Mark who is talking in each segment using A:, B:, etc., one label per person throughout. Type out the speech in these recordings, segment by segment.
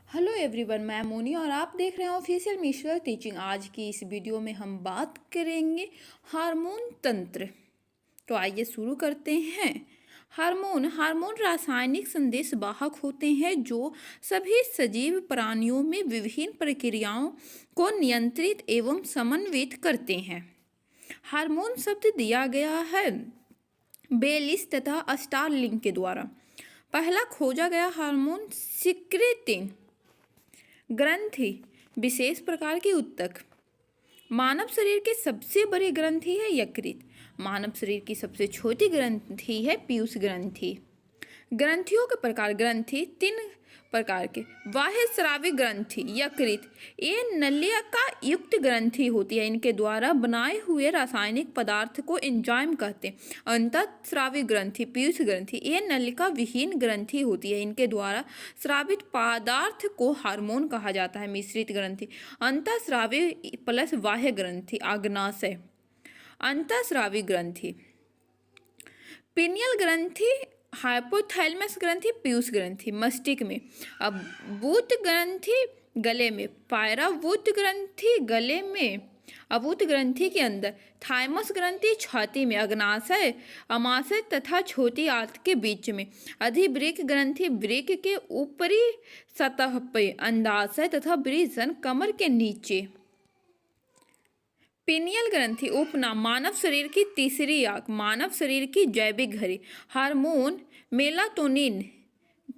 A: Hello everyone, मैं मोनी और आप देख रहे हैं ऑफिशियल मिश्रा टीचिंग। आज की इस वीडियो में हम बात करेंगे हार्मोन तंत्र। तो आइए शुरू करते हैं। हार्मोन हार्मोन रासायनिक संदेश वाहक होते हैं जो सभी सजीव प्राणियों में विभिन्न प्रक्रियाओं को नियंत्रित एवं समन्वित करते हैं। हार्मोन शब्द दिया गया है बेलिस तथा स्टारलिंग के द्वारा। पहला खोजा गया हार्मोन सिक्रेटिन ग्रंथि विशेष प्रकार की उत्तक। मानव शरीर के सबसे बड़ी ग्रंथि है यकृत। मानव शरीर की सबसे छोटी ग्रंथि है पीयूष ग्रंथि। ग्रंथियों के प्रकार ग्रंथि तीन प्रकार के। बाह्य स्रावी ग्रंथि यकृत, ये नलिका युक्त ग्रंथि होती है। इनके द्वारा बनाए हुए रासायनिक पदार्थ को एंजाइम कहते हैं। अंतःस्रावी ग्रंथि पीयूष ग्रंथि, ये नलिका विहीन ग्रंथि होती है। इनके द्वारा स्रावित पदार्थ को हार्मोन कहा जाता है। मिश्रित ग्रंथि अंतःस्रावी प्लस बाह्य ग्रंथि आग्नाशय। अंतःस्रावी ग्रंथि पिनियल ग्रंथि, हाइपोथैलेमस ग्रंथि, पीयूष ग्रंथि मस्तिष्क में। अब बूत ग्रंथि गले में, पायरावूत ग्रंथि गले में, अबूत ग्रंथि के अंदर, थाइमस ग्रंथि छाती में, अग्नाशय अमाशय तथा छोटी आंत के बीच में, अधिवृक्क ग्रंथि वृक्क के ऊपरी सतह पे, अंडाशय तथा वृषण कमर के नीचे। पिनियल ग्रंथि उपनाम मानव शरीर की तीसरी आंख, मानव शरीर की जैविक घड़ी। हार्मोन मेलाटोनिन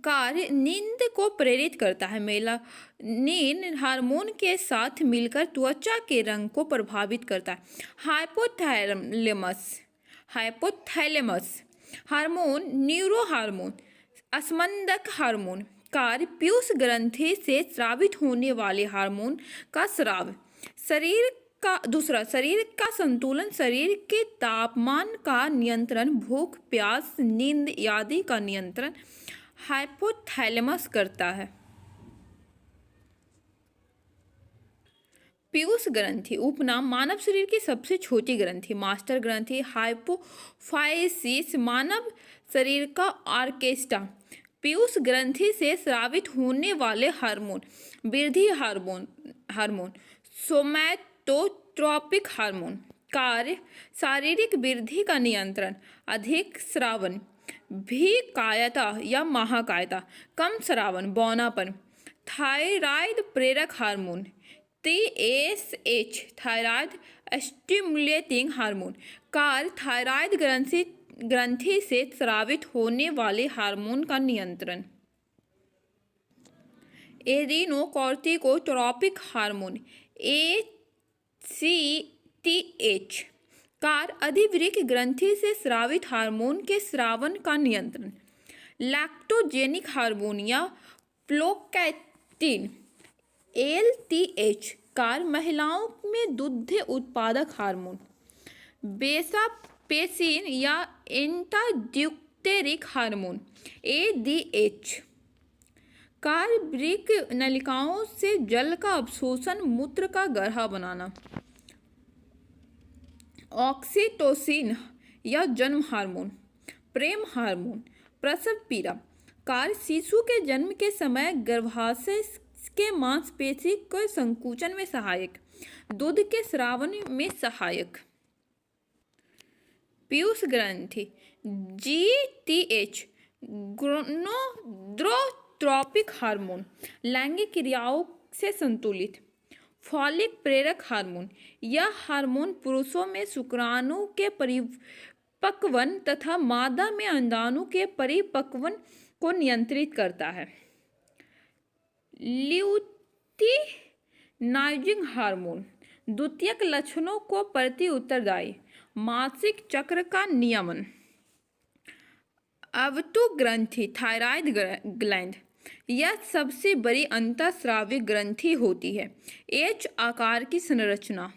A: कार्य नींद को प्रेरित करता है। मेलानिन हार्मोन के साथ मिलकर त्वचा के रंग को प्रभावित करता है। हाइपोथैलेमस हार्मोन न्यूरो हार्मोन अस्मंदक हार्मोन कार्य पीयूष ग्रंथि से स्रावित होने वाले हार्मोन का स्राव। शरीर का संतुलन, शरीर के तापमान का नियंत्रण, भूख प्यास नींद आदि का नियंत्रण हाइपोथैलेमस करता है। पीयूष ग्रंथि उपनाम मानव शरीर की सबसे छोटी ग्रंथि, मास्टर ग्रंथि हाइपोफाइसिस मानव शरीर का ऑर्केस्ट्रा। पीयूष ग्रंथि से स्रावित होने वाले हार्मोन वृद्धि हार्मोन सोमैटोट्रोपिक हार्मोन कार्य शारीरिक वृद्धि का नियंत्रण, अधिक श्रावण भिकायता या महाकायता, कम श्रावण बौनापन। थायराइड प्रेरक hormone TSH thyroid stimulating hormone कार्य थायराइड ग्रंथि से स्रावित होने वाले हार्मोन का नियंत्रण। एडिनोकोर्टिकोट्रोपिक हार्मोन ACTH कार्य अधिवृक्क ग्रंथि से स्रावित हार्मोन के स्रावन का नियंत्रण। लैक्टोजेनिक हार्मोन या प्रोलैक्टिन LTH कार्य महिलाओं में दुग्ध उत्पादक हार्मोन। बेसापेसिन या इंट्राड्यूटेरिक हार्मोन ADH कार्य वृक्क नलिकाओं से जल का अवशोषण, मूत्र का गड्ढा बनाना। ऑक्सीटोसिन या जन्म हार्मोन प्रेम हार्मोन प्रसव पीड़ा कार्य शिशु के जन्म के समय गर्भाशय के मांसपेशी के संकुचन में सहायक, दूध के स्रावन में सहायक। पीयूष ग्रंथि GTH गोनोट्रोपिक हार्मोन लैंगिक क्रियाओं से संतुलित। फॉलिक प्रेरक हार्मोन, यह हार्मोन पुरुषों में शुक्राणु के परिपक्वन तथा मादा में अंडाणु के परिपक्वन को नियंत्रित करता है। ल्यूटिनाइजिंग हार्मोन द्वितीयक लक्षणों को प्रति उत्तरदायी, मासिक चक्र का नियमन। अवतु ग्रंथि थायराइड ग्लैंड, यह सबसे बड़ी अंतःस्रावी ग्रंथि होती है। H आकार की संरचना।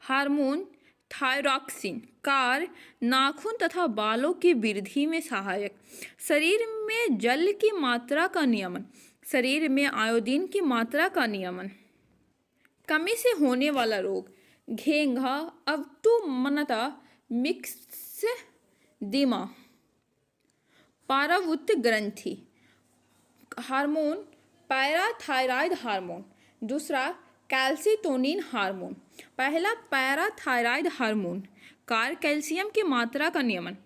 A: हार्मोन थायरॉक्सिन कार्य नाखून तथा बालों की वृद्धि में सहायक। शरीर में जल की मात्रा का नियमन, शरीर में आयोडीन की मात्रा का नियमन। कमी से होने वाला रोग घेंघा अवटुमनता मिक्सेडिमा। पारावूत ग्रंथि हार्मोन पैराथायराइड हार्मोन, दूसरा कैल्सिटोनिन हार्मोन। पहला पैराथायराइड हार्मोन, कार्य कैल्शियम की मात्रा का नियमन।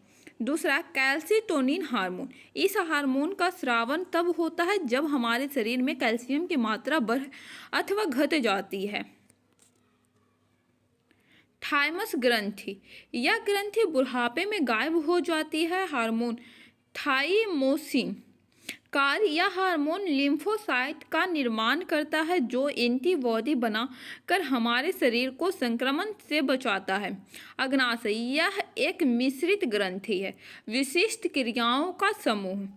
A: दूसरा कैल्सिटोनिन हार्मोन, इस हार्मोन का स्रावन तब होता है जब हमारे शरीर में कैल्शियम की मात्रा बढ़ अथवा घट जाती है। थाइमस ग्रंथि, यह ग्रंथि बुढ़ापे में गायब हो जाती है। हार्मोन थाइमोसिन, कार्य यह हार्मोन लिम्फोसाइट का निर्माण करता है जो एंटीबॉडी बनाकर हमारे शरीर को संक्रमण से बचाता है। अग्नाशय, यह एक मिश्रित ग्रंथि है। विशिष्ट क्रियाओं का समूह,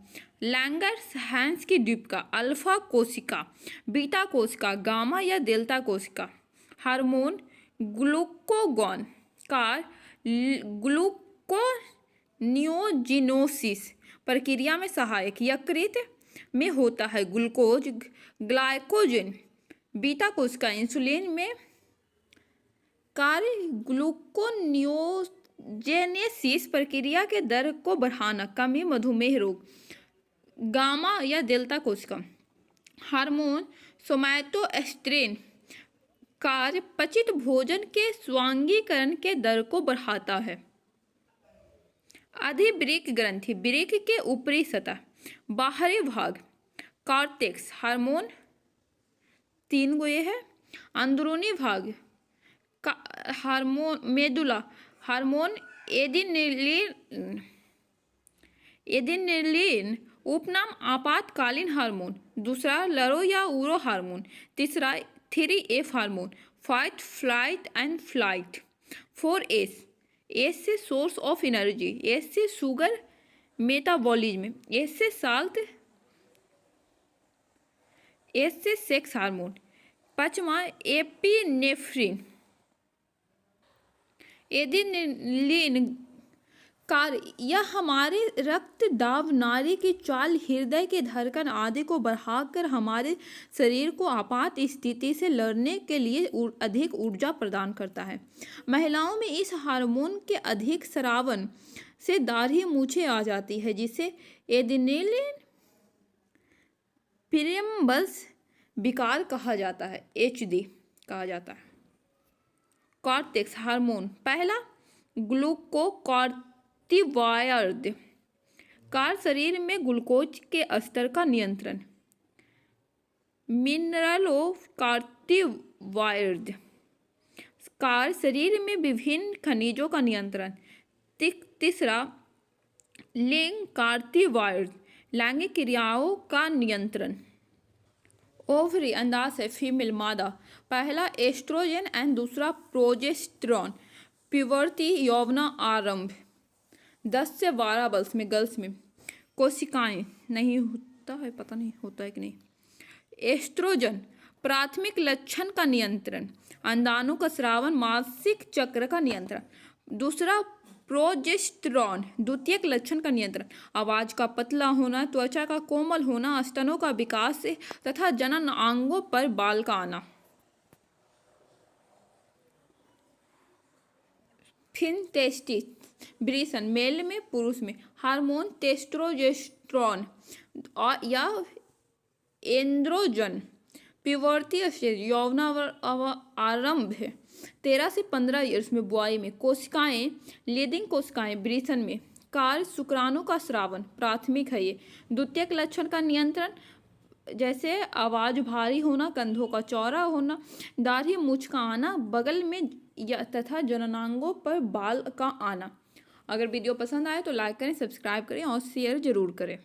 A: लैंगर्स हैंस की द्वीपिका, अल्फा कोशिका, बीटा कोशिका, गामा या डेल्टा कोशिका। हार्मोन ग्लूकागॉन, कार्य ग्लूकोनियोजिनोसिस प्रक्रिया में सहायक, यकृत में होता है। ग्लूकोज ग्लाइकोजन, बीटा कोशिका, इंसुलिन में कार्य ग्लूकोनियोजेनेसिस प्रक्रिया के दर को बढ़ाना, कमी, मधुमेह रोग। गामा या डेल्टा कोशिका। हार्मोन सोमैटोएस्ट्रोजेन, कार्य पचित भोजन के स्वांगीकरण के दर को बढ़ाता है। अधिवृक्क ग्रंथि, वृक्क के ऊपरी सतह, बाहरी भाग, कॉर्टेक्स। हार्मोन 3 गो ये है। अंदरूनी भाग हार्मोन मेडुला, हार्मोन एड्रेनलिन उपनाम आपातकालीन हार्मोन। दूसरा लरो या उरो हार्मोन। तीसरा 3F hormone, fight flight and flight. 4S, S से सोर्स ऑफ एनर्जी, एस से शुगर मेटाबॉलिज्म, एस से साल्ट, एस से सेक्स हार्मोन। 5वां एपिनेफ्रिन। एड्रेनलिन कार्य, यह हमारे रक्त दाब, नाड़ी की चाल, हृदय की धड़कन आदि को बढ़ाकर हमारे शरीर को आपात स्थिति से लड़ने के लिए अधिक ऊर्जा प्रदान करता है। महिलाओं में इस हार्मोन के अधिक स्रावन से दाढ़ी मूछें आ जाती है, जिसे एड्रेनलिन प्रीम्बल्स विकार कहा जाता है, HD कहा जाता है। कॉर्टेक्स हार्मोन, पहला ग्लूकोकॉर्टिकॉइड, कार्य शरीर में ग्लूकोज के स्तर का नियंत्रण। मिनरलोकॉर्टिकॉइड, कार्य शरीर में विभिन्न खनिजों का नियंत्रण। तीसरा लिंकॉर्टिकॉइड, लैंगिक क्रियाओं का नियंत्रण। ओवरी, अंडाशय, फीमेल, मादा, पहला एस्ट्रोजन एंड दूसरा प्रोजेस्टेरॉन। प्यूबर्टी, यौवना आरंभ, 10 से 12 वर्ष में गर्ल्स में। कोशिकाएं, नहीं होता है, पता नहीं होता है कि नहीं। एस्ट्रोजन, प्राथमिक लक्षण का नियंत्रण, अंडाणु का स्रावन, मासिक चक्र का नियंत्रण। दूसरा प्रोजेस्टेरॉन, द्वितीयक लक्षण का नियंत्रण, आवाज का पतला होना, त्वचा का कोमल होना, स्तनों का विकास तथा जनन अंगों पर बाल का आना। फिर टेस्टिस, वृषण, मेल में, पुरुष में। हार्मोन टेस्टोस्टेरोन या एंड्रोजन, प्यूबर्टी स्टेज, यौवन आरंभ, 13 से 15 ईयर्स में बॉय में। कोशिकाएं, लीडिंग कोशिकाएं, वृषण में। कार्य शुक्राणु का स्रावन, प्राथमिक है ये। द्वितीयक लक्षण का नियंत्रण, जैसे आवाज भारी होना, कंधों का चौड़ा होना, दाढ़ी मूछ का आना, बगल में तथा जननांगों पर बाल का आना। अगर वीडियो पसंद आए तो लाइक करें, सब्सक्राइब करें और शेयर जरूर करें।